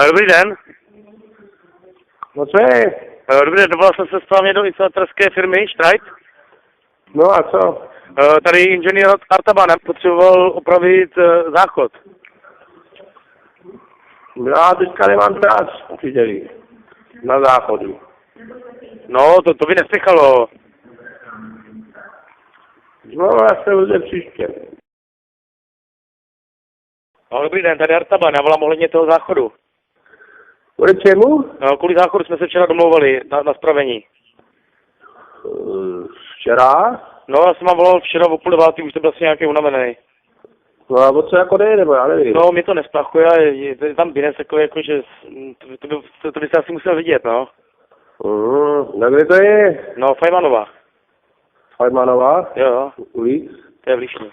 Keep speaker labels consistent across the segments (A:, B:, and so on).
A: Dobrý den.
B: No co je?
A: Dobrý den, dovolal jsem se s vámi do instalatorské firmy Strajt.
B: No a co?
A: Tady inženýr Artaban potřeboval opravit záchod.
B: Já teďka nemám čas, příteli. Na záchodu.
A: No, to by nespěchalo.
B: No já se bude příště.
A: No, dobrý den, tady Artaban, já volám ohledně toho záchodu.
B: Kvůli čemu?
A: No, kvůli záchodu jsme se včera domlouvali na spravení.
B: Včera?
A: No, já jsem vám volal včera o 8:30, už to byl asi nějaký unavený.
B: No a o co jako jde, nebo já nevím.
A: No, mě to nesplachuje, je tam binec takový, jako, že to byste asi musel vidět, no.
B: Na kde to je?
A: No, Fajmanova.
B: Fajmanová?
A: Jo,
B: Ulic?
A: to je v Líšni.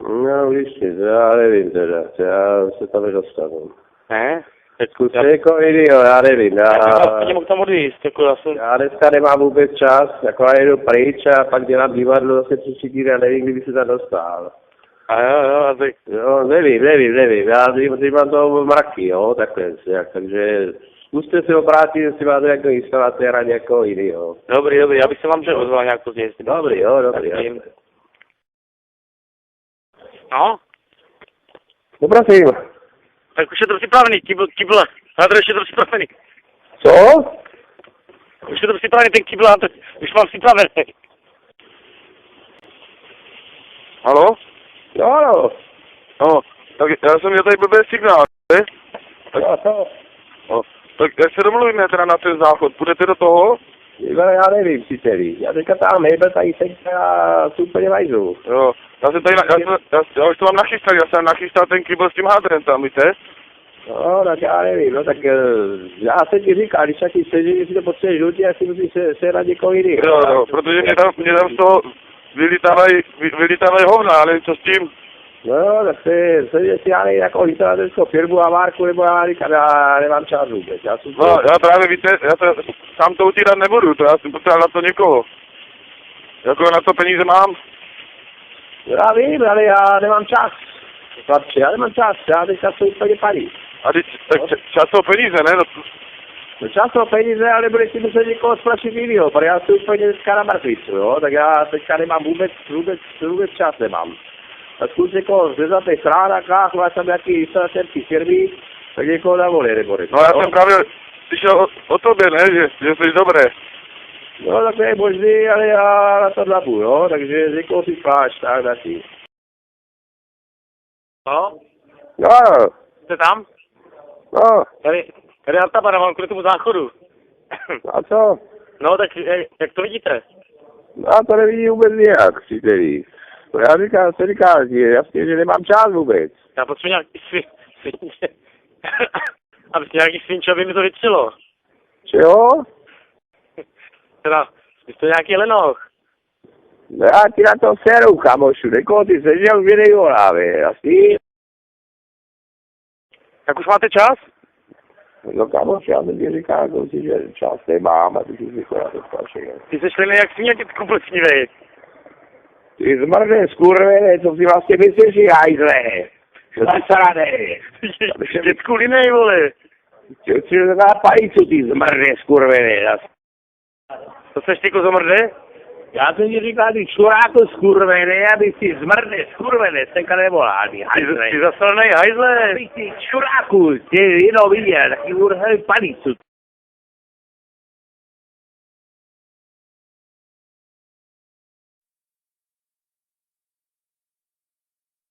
B: No, Líšni, to já nevím teda, já se tam nedostanu.
A: Ne?
B: Zkus jako idiot, já nevím,
A: Já mohl tam odvízt, jako já jsem...
B: Já dneska nemám vůbec čas, jako já jedu pryč a pak dělám divadlo zase příští týden a nevím, kdyby se tam dostal.
A: A jo, a tak...
B: Jo, nevím, já teď mám to mraky, jo, takhle, takže zkuste se obrátit, jestli máte jako instalatéra někoho jiný, jo.
A: Dobrý, já bych se vám že ozval nějak později.
B: Dobrý, jo.
A: No?
B: No prosím.
A: Tak už je to připravený, kýbl, Hadr, už je to připravený.
B: Co?
A: Už je to připravený, ten kýbl, už mám připravený.
C: Halo?
B: Jo.
C: No, tak já jsem měl tady blbý signál, ne?
B: Jo.
C: Tak jak se domluvíme teda na ten záchod, půjdete do toho?
B: Já nevím, příteli. Já teďka tam nejbel tady teď a tu úplně vajzu.
C: Jo, já jsem tady, já už to mám nachystal, já jsem nachystal ten kýbl s tím hádrem tam, víte?
B: No, tak já nevím, no tak já se ti říkám, když taky sedí, jestli to potřebuješ žlutí, já si musím se na někoho jiný.
C: Jo, protože mě tam z toho vylítávají hovna, ale nevím co s tím.
B: No, tak se já nevím, jako instalatérskou firmu a Várku, nebo já říkám, já nemám čas vůbec.
C: No, já právě víte, já se sám to utírat nebudu, to já jsem potřeboval na to někoho. Jako na to peníze mám?
B: Já vím, ale já nemám čas. Chlapče, já nemám čas, já teďka jsou úplně padí.
C: A teď, tak čas jsou peníze, ne?
B: No čas jsou peníze, ale budeš si muset někoho splašit jinýho, protože já jsem úplně dneska na mrtvicu, jo, tak já teďka nemám vůbec čas nemám. A zkus někoho zřezat těch stránkách, máš tam nějaký instalátérský firmy, tak někoho navolí, nebo
C: no já jsem právě slyšel o tobě, ne, že jsi dobré.
B: No tak to je možný, ale já na to dlabu, jo, takže někoho si spáš, tak taky.
A: No?
B: No.
A: Jste tam?
B: No.
A: Tady Artaban, mám kvůli tomu záchodu.
B: A co?
A: No, tak jak to vidíte?
B: No to nevidí vůbec nějak, příteli. No já říkám, jasně, že nemám čas vůbec.
A: Já potřebuji nějaký svinče. Aby nějaký svinče, aby mi to vytřilo.
B: Čeho?
A: Teda, jste nějaký lenoch.
B: No já ti na to seru, kamošu, nekoho ty seděl, že nejvolávě, jasný?
A: Tak už máte čas?
B: No kamoš, já jsem ti říkal, že čas nemám a ty jsi vykonal to plašení.
A: Ty jsi šli jak svině, ty kompletní.
B: Ty zmrdé, skurvené, co si vlastně myslíš, že hajzle? Že zasrané.
A: Dětku linej, vole.
B: Ty na palicu, ty zmrdé, skurvené.
A: To seš ty kozomrdé?
B: Já jsem ti říkal, ty čuráko skurvené, aby si zmrdé, skurvené, tenka nevolá, ty hajzle.
A: Ty zasranej hajzle.
B: Ty čuráku, ty jenom viděl, taky urhej palicu.